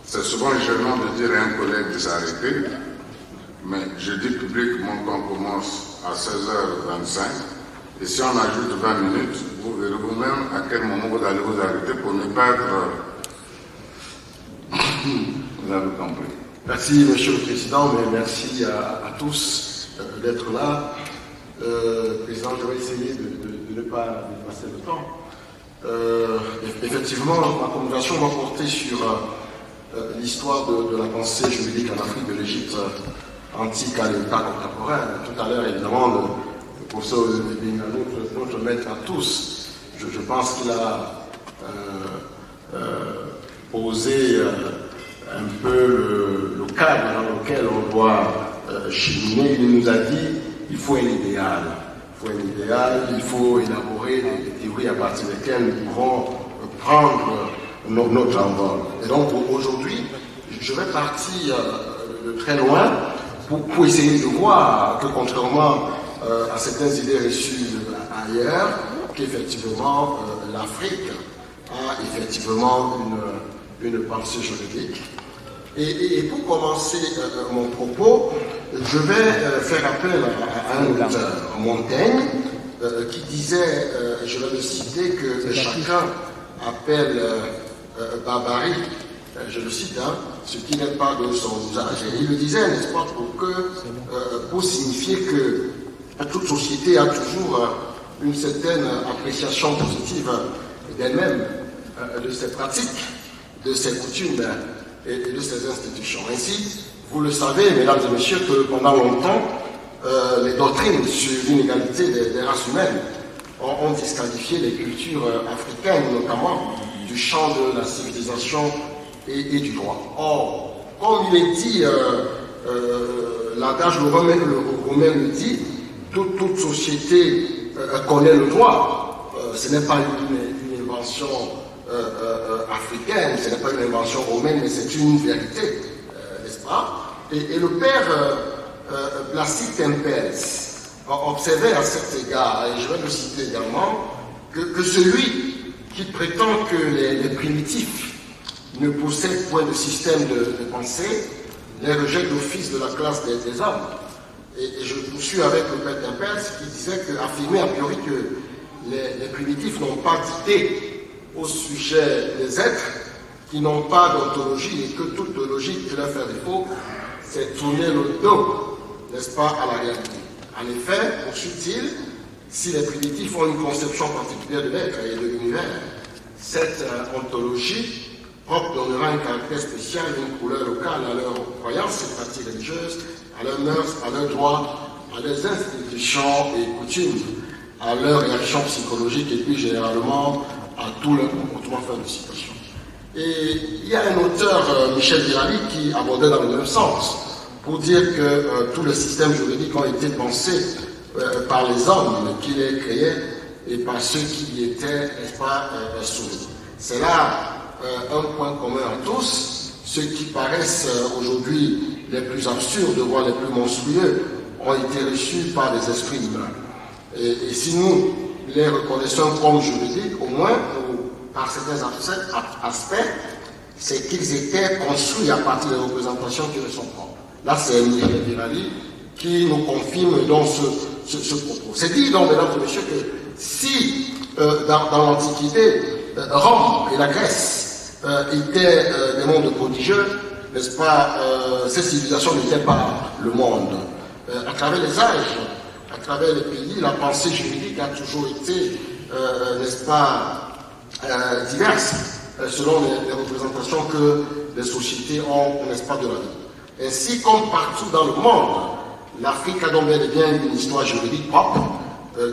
C'est souvent gênant de dire à un collègue de s'arrêter, mais je dis publiquement qu'on commence à 16h25. Et si on ajoute 20 minutes, vous verrez vous-même à quel moment vous allez vous arrêter pour ne pas être... Vous avez compris. Merci, Monsieur le Président, mais merci à tous d'être là. Président, je vais essayer de ne pas dépasser le temps. Effectivement, ma conversation va porter sur l'histoire de la pensée juridique en Afrique de l'Égypte antique à l'État contemporain. Tout à l'heure, évidemment, le professeur Benga, notre maître à tous, je pense qu'il a posé un peu le cadre dans lequel on doit cheminer. Il nous a dit il faut un idéal. Il faut élaborer des théories à partir desquelles nous pourrons prendre notre envol. Et donc aujourd'hui, je vais partir de très loin pour essayer de voir que contrairement à certaines idées reçues ailleurs, qu'effectivement l'Afrique a effectivement une pensée juridique. Et pour commencer mon propos, je vais faire appel à un auteur, Montaigne, qui disait, je vais le citer, que chacun appelle barbarie, je le cite, ce qui n'est pas de son usage. Et il le disait, n'est-ce pas, pour signifier que toute société a toujours une certaine appréciation positive d'elle-même, de ses pratiques, de ses coutumes et de ses institutions. Ainsi, vous le savez, mesdames et messieurs, que pendant longtemps, les doctrines sur l'inégalité des races humaines ont disqualifié les cultures africaines, notamment du champ de la civilisation et du droit. Or, comme il est dit, l'adage romain le dit, toute société connaît le droit. Ce n'est pas une invention africaine, ce n'est pas une invention romaine, mais c'est une vérité, n'est-ce pas? Et le père Placide Tempels observait à cet égard, et je vais le citer également, que celui qui prétend que les primitifs ne possèdent point de système de pensée les rejette d'office de la classe des hommes. Et je poursuis avec le père Tempels qui disait affirmer a priori que les primitifs n'ont pas d'idée au sujet des êtres qui n'ont pas d'ontologie et que toute logique qui leur fait défaut, c'est tourner le dos, n'est-ce pas, à la réalité. En effet, poursuit-il, si les primitifs ont une conception particulière de l'être et de l'univers, cette ontologie propre donnera un caractère spécial, une couleur locale à leurs croyances et pratiques religieuses, à leurs mœurs, à leurs droits, à leurs institutions et coutumes, à leurs réactions psychologiques et puis généralement à tout leur comportement fin de citation. Et il y a un auteur, Michel Virali, qui abordait dans le même sens, pour dire que tous les systèmes juridiques ont été pensés par les hommes qui les créaient et par ceux qui y étaient, n'est-ce pas, soumis. C'est là un point commun à tous. Ceux qui paraissent aujourd'hui les plus absurdes, voire les plus monstrueux, ont été reçus par des esprits humains. Et si nous les reconnaissons comme juridiques, au moins, par certains aspects, c'est qu'ils étaient construits à partir des représentations qui leur sont propres. Là, c'est Michel Virali qui nous confirme dans ce propos. C'est dit donc, mesdames et messieurs, que si dans l'Antiquité, Rome et la Grèce étaient des mondes prodigieux, n'est-ce pas, ces civilisations n'étaient pas le monde. À travers les âges, à travers les pays, la pensée juridique a toujours été, n'est-ce pas, diverse, selon les représentations que les sociétés ont, n'est-ce pas, de la vie. Ainsi, comme partout dans le monde, l'Afrique a donc bel et bien une histoire juridique propre,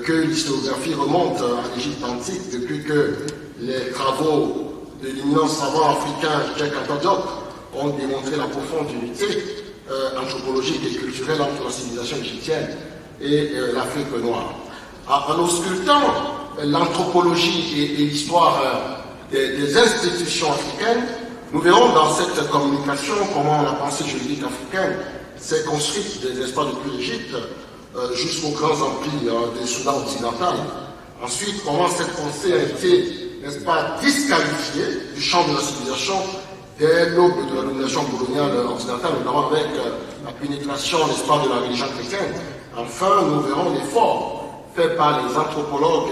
que l'historiographie remonte à l'Égypte antique depuis que les travaux de l'éminent savant africain Cheikh Anta Diop ont démontré la profonde unité anthropologique et culturelle entre la civilisation égyptienne et l'Afrique noire. En auscultant l'anthropologie et l'histoire des institutions africaines, nous verrons dans cette communication comment la pensée juridique africaine s'est construite des espaces depuis l'Égypte jusqu'aux grands empires du Soudan occidental. Ensuite, comment cette pensée a été, n'est-ce pas, disqualifiée du champ de la civilisation dès l'aube de la domination coloniale occidentale, notamment avec la pénétration, n'est-ce pas, de la religion chrétienne. Enfin, nous verrons l'effort fait par les anthropologues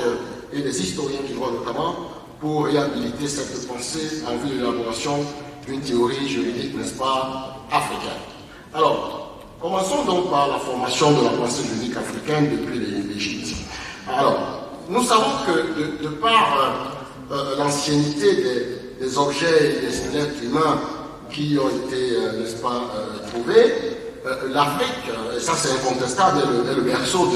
et les historiens du droit notamment pour réhabiliter cette pensée en vue de l'élaboration d'une théorie juridique, n'est-ce pas, africaine. Alors, commençons donc par la formation de la pensée juridique africaine depuis l'Égypte. Alors, nous savons que de par l'ancienneté des objets et des squelettes humains qui ont été, n'est-ce pas, trouvés, l'Afrique, et ça c'est incontestable, est le berceau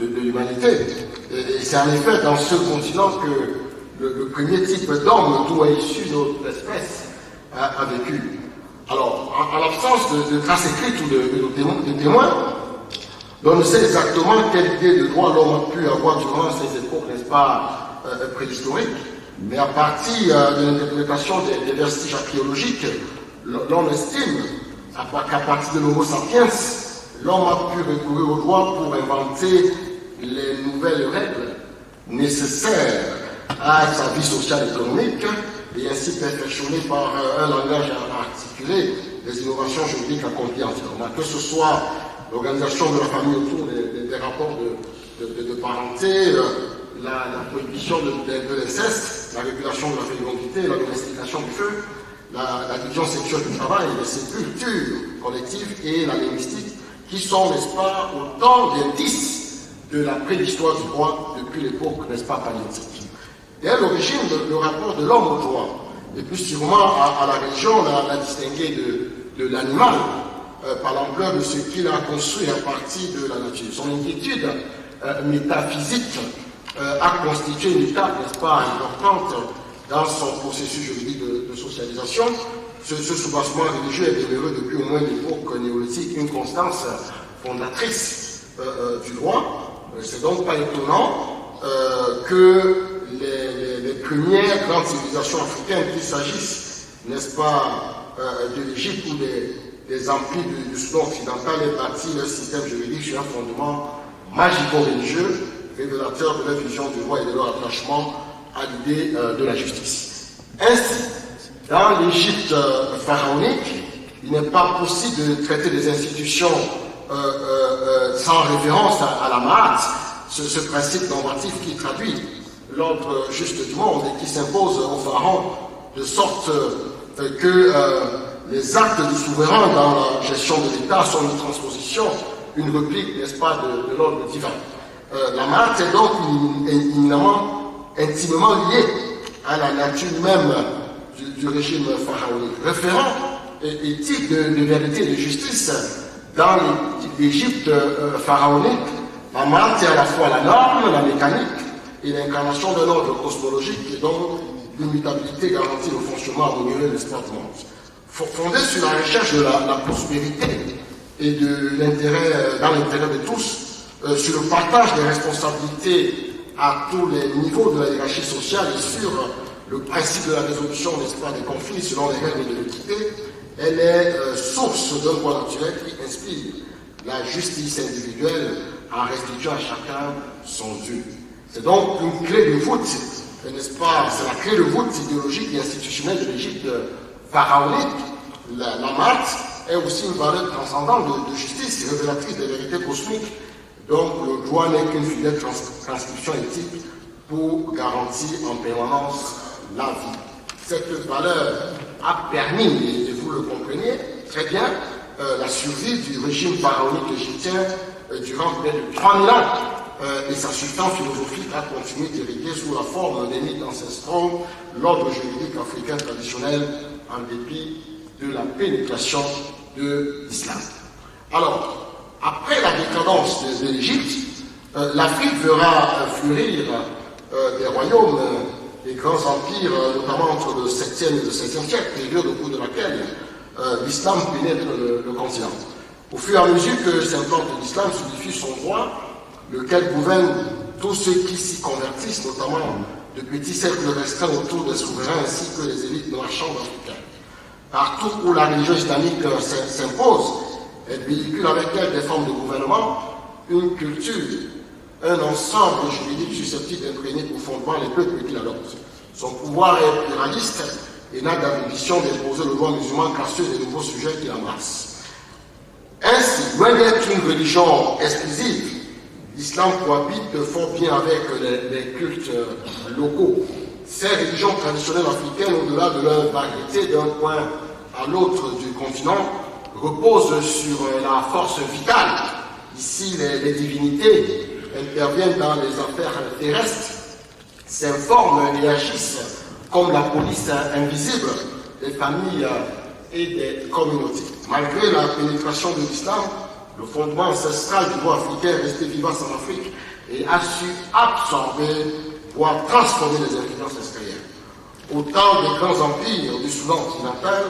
de l'humanité. Et c'est en effet dans ce continent que le premier type d'homme d'où est issue notre espèce a vécu. Alors, en l'absence de traces écrites ou de témoins, on ne sait exactement quelle idée de droit l'homme a pu avoir durant ces époques, n'est-ce pas, préhistoriques, mais à partir de l'interprétation des vestiges archéologiques, l'on estime qu'à partir de l'Homo sapiens, l'homme a pu recourir au droit pour inventer les nouvelles règles nécessaires à sa vie sociale et économique et ainsi perfectionner par un langage articulé les innovations juridiques accomplies entièrement. Que ce soit l'organisation de la famille autour des rapports de parenté, la prohibition de l'inceste, la régulation de la fécondité, la domestication du feu, la division sexuelle du travail, les sépultures collectives et la linguistique, qui sont, n'est-ce pas, autant d'indices de la préhistoire du droit depuis l'époque, n'est-ce pas, paléolithique. Dès l'origine, le rapport de l'homme au droit, et plus sûrement à la religion, l'a distingué de l'animal par l'ampleur de ce qu'il a construit à partir de la nature. Son inquiétude métaphysique a constitué une étape, n'est-ce pas, importante dans son processus juridique de socialisation. Ce soubassement religieux est demeuré depuis au moins l'époque néolithique une constance fondatrice du droit. C'est donc pas étonnant que les premières grandes civilisations africaines, qu'il s'agisse, n'est-ce pas, de l'Égypte ou des empires du Soudan occidental, aient bâti leur système juridique sur un fondement magico-religieux, révélateur de leur vision du droit et de leur attachement à l'idée de la justice. Ainsi, dans l'Égypte pharaonique, il n'est pas possible de traiter des institutions sans référence à la Maat, ce principe normatif qui traduit l'ordre juste du monde et qui s'impose au pharaon de sorte que les actes du souverain dans la gestion de l'État sont une transposition, une réplique, n'est-ce pas, de l'ordre divin. La Maat est donc intimement liée à la nature même du régime pharaonique. Référent éthique de vérité et de justice dans l'Égypte pharaonique, la Maat est à la fois la norme, la mécanique et l'incarnation d'un ordre cosmologique et donc l'immutabilité garantit le fonctionnement harmonieux de l'espace du monde. Fondé sur la recherche de la prospérité et de l'intérêt, dans l'intérêt de tous, sur le partage des responsabilités à tous les niveaux de la hiérarchie sociale et sur le principe de la résolution, n'est-ce pas, des conflits selon les règles de l'équité, elle est source d'un droit naturel qui inspire la justice individuelle en restituant à chacun son dû. C'est donc une clé de voûte, n'est-ce pas, c'est la clé de voûte idéologique et institutionnelle de l'Égypte pharaonique. La Maat est aussi une valeur transcendante de justice, révélatrice des vérités cosmiques. Donc le droit n'est qu'une fidèle transcription éthique pour garantir en permanence la vie. Cette valeur a permis, et vous le comprenez très bien, la survie du régime pharaonique égyptien durant près de 3000 ans. Et sa substance philosophique a continué d'hériter sous la forme des mythes ancestraux l'ordre juridique africain traditionnel en dépit de la pénétration de l'islam. Alors, après la décadence de l'Égypte, l'Afrique verra fleurir des royaumes, des grands empires, notamment entre le 7e et le 16e siècle, période au cours de laquelle l'islam pénètre le continent. Au fur et à mesure que s'implante l'islam, solidifie son droit, lequel gouverne tous ceux qui s'y convertissent, notamment de petits cercles restreints autour des souverains ainsi que les élites marchandes africaines. Partout où la religion islamique s'impose, elle véhicule avec elle des formes de gouvernement, une culture, un ensemble juridique susceptible d'imprégner profondément les peuples qui l'adoptent. Son pouvoir est pluraliste et n'a d'ambition d'imposer le droit musulman qu'à ceux des nouveaux sujets qui l'embrassent. Ainsi, loin d'être une religion exclusive, l'islam cohabite fort bien avec les cultes locaux. Ces religions traditionnelles africaines, au-delà de leur variété d'un point à l'autre du continent, reposent sur la force vitale. Ici, les divinités interviennent dans les affaires terrestres, s'informent et agissent comme la police invisible des familles et des communautés. Malgré la pénétration de l'islam, le fondement ancestral du droit africain est resté vivace en Afrique et a su absorber, voire transformer les influences extérieures. Au temps des grands empires du Soudan occidental,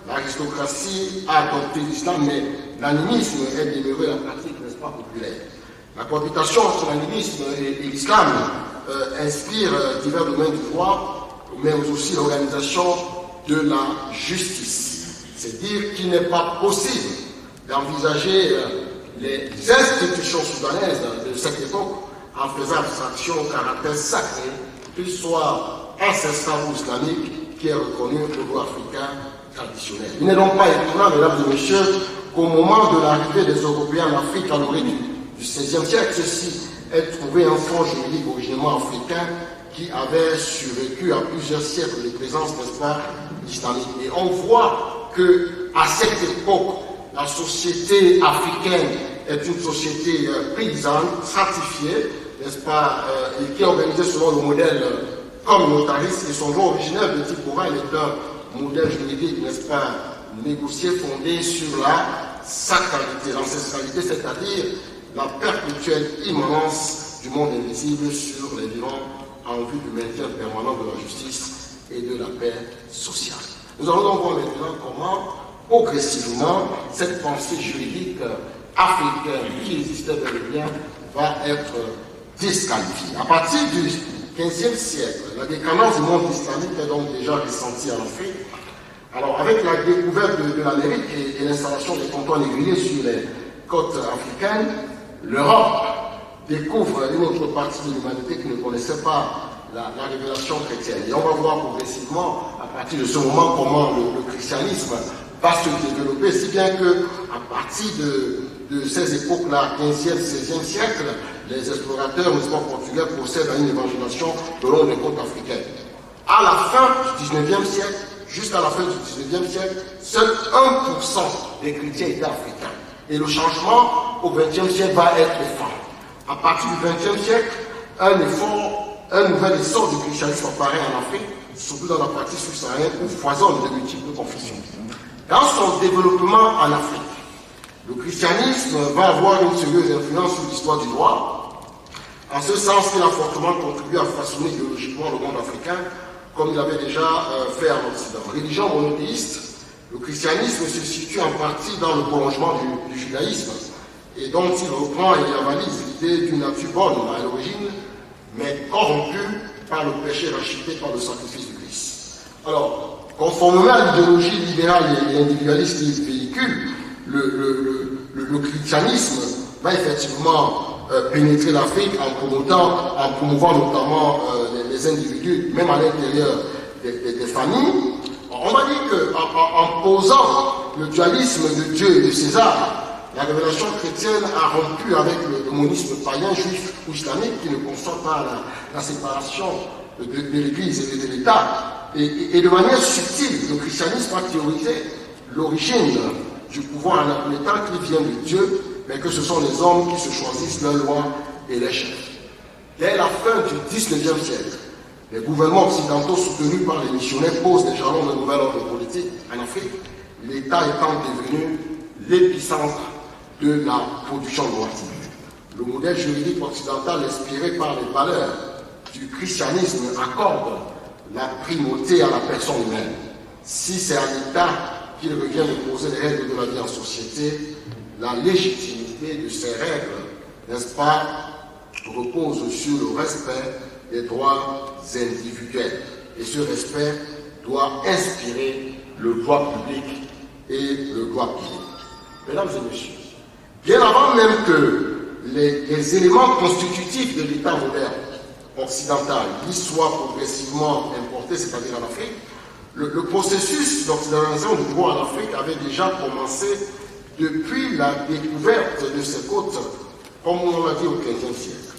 l'aristocratie a adopté l'islam, mais l'animisme est demeuré la pratique, n'est-ce pas, populaire. La cohabitation entre l'animisme et l'islam inspire divers domaines du droit, mais aussi l'organisation de la justice. C'est dire qu'il n'est pas possible d'envisager les institutions soudanaises de cette époque en faisant abstraction au caractère sacré, qu'il soit ancestral ou islamique, qui est reconnu au droit africain traditionnel. Il n'est donc pas étonnant, mesdames et messieurs, qu'au moment de l'arrivée des Européens en Afrique à l'origine du XVIe siècle, ceci ait trouvé un fond juridique originellement africain qui avait survécu à plusieurs siècles de présence, n'est-ce pas, islamique. Et on voit qu'à cette époque, la société africaine est une société paysanne, stratifiée, n'est-ce pas, et qui est organisée selon le modèle communautariste, et son droit originel de type oral est un modèle juridique, n'est-ce pas, négocié, fondé sur la sacralité, l'ancestralité, c'est-à-dire la perpétuelle immanence du monde invisible sur les vivants en vue du maintien permanent de la justice et de la paix sociale. Nous allons donc voir maintenant comment, progressivement, cette pensée juridique africaine qui existait bel et bien va être disqualifiée. À partir du XVe siècle, la décadence du monde islamique est donc déjà ressentie en Afrique. Alors, avec la découverte de l'Amérique et l'installation des comptoirs négriers sur les côtes africaines, l'Europe découvre une autre partie de l'humanité qui ne connaissait pas la révélation chrétienne. Et on va voir progressivement, à partir de ce moment, comment le christianisme va se développer, si bien qu'à partir de ces époques-là, 15e, 16e siècle, les explorateurs, n'est-ce pas, portugais procèdent à une évangélisation de long des côtes africaines. À la fin du 19e siècle, jusqu'à la fin du 19e siècle, seul 1% des chrétiens étaient africains. Et le changement au 20e siècle va être fort. À partir du 20e siècle, un nouvel essor du christianisme apparaît en Afrique, surtout dans la partie subsaharienne où foisonnent de multiples confessions. Dans son développement en Afrique, le christianisme va avoir une sérieuse influence sur l'histoire du droit, en ce sens qu'il a fortement contribué à façonner idéologiquement le monde africain, comme il avait déjà fait en Occident. Religion monothéiste, le christianisme se situe en partie dans le prolongement du judaïsme, et dont il reprend et avalise l'idée d'une nature bonne à l'origine, mais corrompue par le péché racheté par le sacrifice du Christ. Alors, conformément à l'idéologie libérale et individualiste qu'il véhicule, le christianisme va effectivement pénétrer l'Afrique en promouvant notamment les individus, même à l'intérieur des familles. On va dire qu'en posant le dualisme de Dieu et de César, la révélation chrétienne a rompu avec le monisme païen, juif ou islamique qui ne conçoit pas la séparation de l'Église et de l'État. Et de manière subtile, le christianisme a théorisé l'origine du pouvoir en étant qui vient de Dieu, mais que ce sont les hommes qui se choisissent leurs lois et les chefs. Dès la fin du XIXe siècle, les gouvernements occidentaux soutenus par les missionnaires posent des jalons de nouvel ordre politique en Afrique, l'État étant devenu l'épicentre de la production normative. Le modèle juridique occidental inspiré par les valeurs du christianisme accorde la primauté à la personne humaine. Si c'est à l'État qu'il revient de poser les règles de la vie en société, la légitimité de ces règles, n'est-ce pas, repose sur le respect des droits individuels. Et ce respect doit inspirer le droit public et le droit privé. Mesdames et messieurs, bien avant même que les éléments constitutifs de l'État moderne occidental y soient progressivement importés, c'est-à-dire en Afrique, Le processus d'occidentalisation du droit en Afrique avait déjà commencé depuis la découverte de ces côtes, comme on l'a dit au XVe siècle.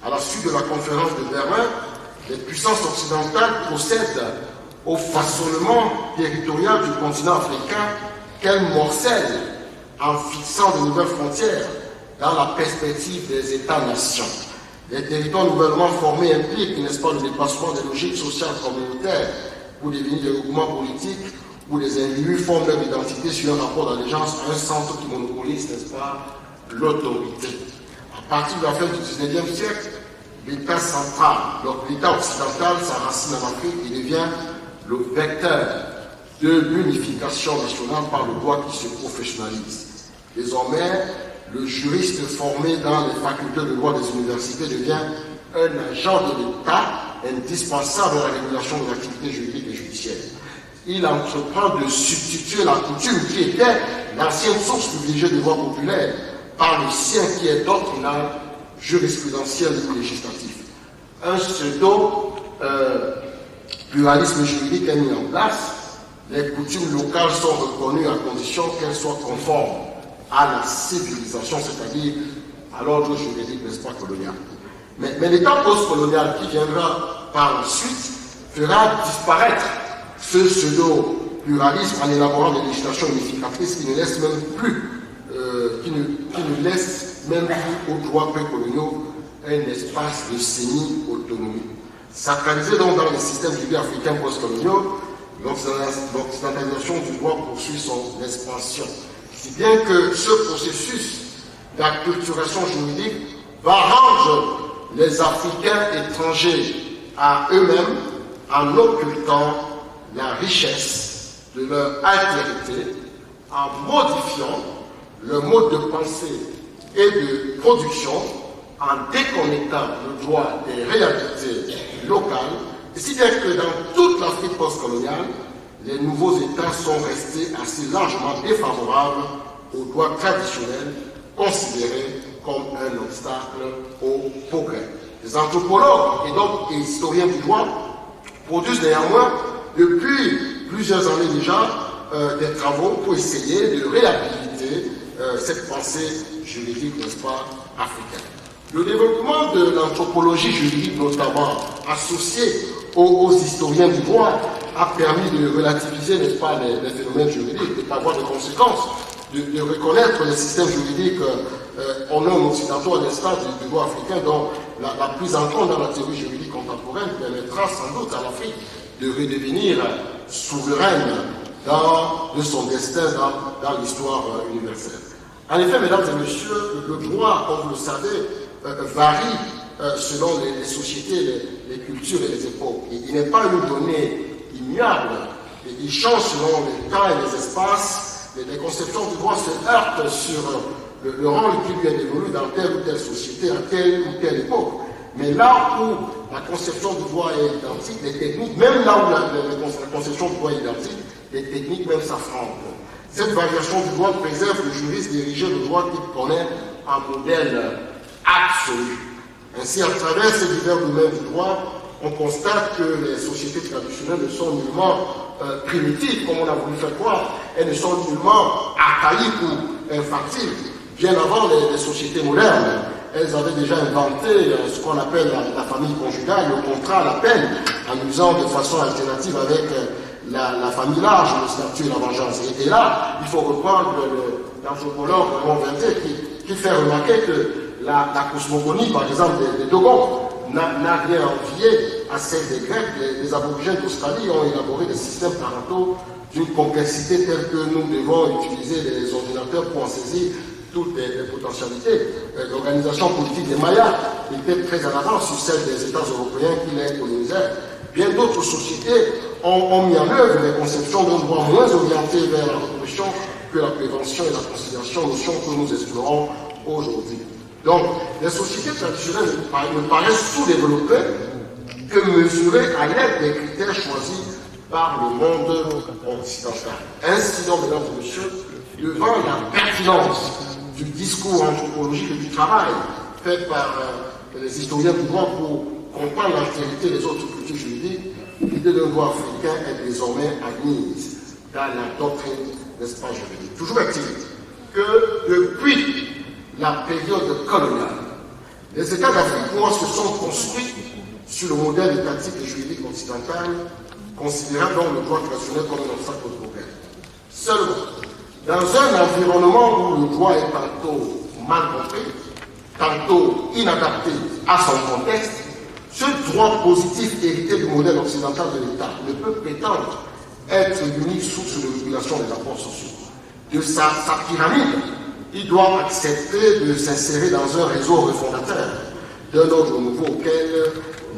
À la suite de la conférence de Berlin, les puissances occidentales procèdent au façonnement territorial du continent africain qu'elles morcellent en fixant de nouvelles frontières dans la perspective des États-nations. Les territoires nouvellement formés impliquent, n'est-ce pas, le dépassement des logiques sociales communautaires pour devenir des groupements politiques où les individus forment leur identité sur un rapport d'allégeance à un centre qui monopolise, n'est-ce pas, l'autorité. À partir de la fin du XIXe siècle, l'État central, donc l'État occidental, s'enracine en Afrique et devient le vecteur de l'unification nationale par le droit qui se professionnalise. Désormais, le juriste formé dans les facultés de droit des universités devient un agent de l'État indispensable à la régulation de l'activité juridique et judiciaire. Il entreprend de substituer la coutume qui était l'ancienne source privilégiée du droit populaire par le sien qui est doctrinal, jurisprudentiel ou législatif. Un pseudo-pluralisme juridique est mis en place. Les coutumes locales sont reconnues à condition qu'elles soient conformes à la civilisation, c'est-à-dire à l'ordre juridique, n'est-ce pas, colonial. Mais l'État post-colonial qui viendra par la suite fera disparaître ce pseudo-pluralisme en élaborant des législations unificatrices qui ne laissent même plus aux droits précoloniaux un espace de semi-autonomie. Sacralisé donc dans les systèmes juridiques africains post-coloniaux, l'occidentalisation du droit poursuit son expansion. Si bien que ce processus d'acculturation juridique va rendre les Africains étrangers à eux-mêmes en occultant la richesse de leur altérité, en modifiant le mode de pensée et de production, en déconnectant le droit des réalités locales, et si bien que dans toute l'Afrique postcoloniale, les nouveaux États sont restés assez largement défavorables aux droits traditionnels, considérés comme un obstacle au progrès. Les anthropologues et donc les historiens du droit produisent néanmoins depuis plusieurs années déjà des travaux pour essayer de réhabiliter cette pensée juridique, n'est-ce pas, africaine. Le développement de l'anthropologie juridique, notamment associée aux historiens du droit, a permis de relativiser, n'est-ce pas, les phénomènes juridiques, de ne pas avoir de conséquences, de reconnaître les systèmes juridiques en non occidentaux à l'instar du droit africain, dont la prise en compte dans la théorie juridique contemporaine permettra sans doute à l'Afrique de redevenir souveraine de son destin dans l'histoire universelle. En effet, mesdames et messieurs, le droit, comme vous le savez, varie selon les sociétés, les cultures et les époques. Il n'est pas une donnée immuable. Il change selon les temps et les espaces. Les conceptions du droit se heurtent sur le rôle qui lui est dévolu dans telle ou telle société, à telle ou telle époque. Mais là où la conception du droit est identique, les techniques, même là où la conception du droit est identique, les techniques même s'affrontent. Cette variation du droit préserve le juriste dirigé le droit qui connaît un modèle absolu. Ainsi, à travers ces divers domaines du droit, on constate que les sociétés traditionnelles ne sont nullement primitives, comme on a voulu faire croire. Elles ne sont nullement archaïques ou infantiles. Bien avant les sociétés modernes, elles avaient déjà inventé ce qu'on appelle la famille conjugale, le contrat, la peine, en usant de façon alternative avec la famille large, le statut et la vengeance. Et là, il faut reprendre l'anthropologue Raymond Verdier qui fait remarquer que la cosmogonie, par exemple, des Dogons, n'a rien envié à celle des Grecs. Les aborigènes d'Australie ont élaboré des systèmes parentaux d'une complexité telle que nous devons utiliser les ordinateurs pour en saisir toutes les potentialités. L'organisation politique des Mayas était très en avance sur celle des États européens qui les colonisaient. Bien d'autres sociétés ont mis en œuvre des conceptions d'un droit moins orienté vers la répression que la prévention et la conciliation, notions que nous explorons aujourd'hui. Donc, les sociétés traditionnelles ne paraissent sous-développées que mesurées à l'aide des critères choisis par le monde occidental. Ainsi donc, mesdames et messieurs, devant la pertinence du discours anthropologique et du travail fait par les historiens du droit pour comprendre l'altérité des autres cultures juridiques, l'idée d'un droit africain est désormais admise dans la doctrine, n'est-ce pas, juridique. Toujours est-il que depuis la période coloniale, les États d'Afrique noire se sont construits sur le modèle étatique et juridique occidental, considérant donc le droit traditionnel comme un obstacle au progrès. Seulement, dans un environnement où le droit est tantôt mal compris, tantôt inadapté à son contexte, ce droit positif hérité du modèle occidental de l'État ne peut prétendre être l'unique source de régulation des rapports sociaux. De sa pyramide, il doit accepter de s'insérer dans un réseau refondateur d'un ordre nouveau auquel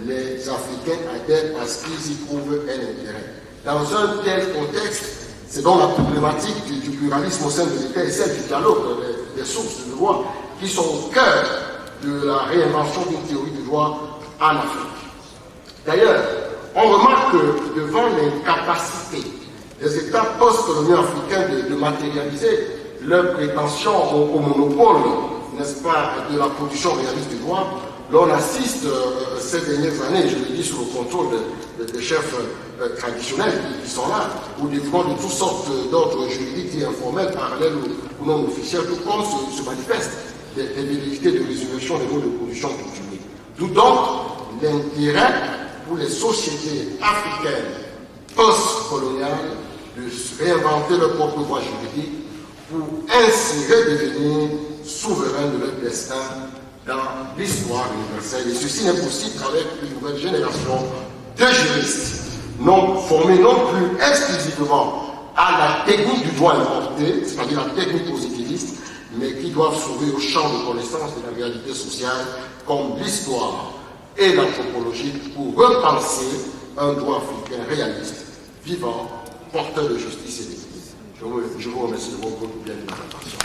les Africains adhèrent parce qu'ils y trouvent un intérêt. Dans un tel contexte, c'est donc la problématique du pluralisme au sein de l'État et celle du dialogue des sources de droit qui sont au cœur de la réinvention d'une théorie du droit en Afrique. D'ailleurs, on remarque que devant l'incapacité des États post-coloniaux africains de matérialiser leurs prétentions au monopole, n'est-ce pas, de la production réaliste du droit, l'on assiste ces dernières années, je le dis sous le contrôle des chefs traditionnels qui sont là, au détriment de toutes sortes d'ordres juridiques et informels, parallèles ou non officiels, tout comme se manifestent des velléités de résurrection des modes de production coutumiers. D'où donc l'intérêt pour les sociétés africaines post-coloniales de réinventer leur propre droit juridique pour ainsi redevenir souverains de leur destin dans l'histoire universelle. Et ceci n'est possible qu'avec une nouvelle génération de juristes non formés non plus exclusivement à la technique du droit importé, c'est-à-dire la technique positiviste, mais qui doivent s'ouvrir au champ de connaissance de la réalité sociale comme l'histoire et l'anthropologie pour repenser un droit africain réaliste, vivant, porteur de justice et d'équité. Je vous remercie de votre bien de votre attention.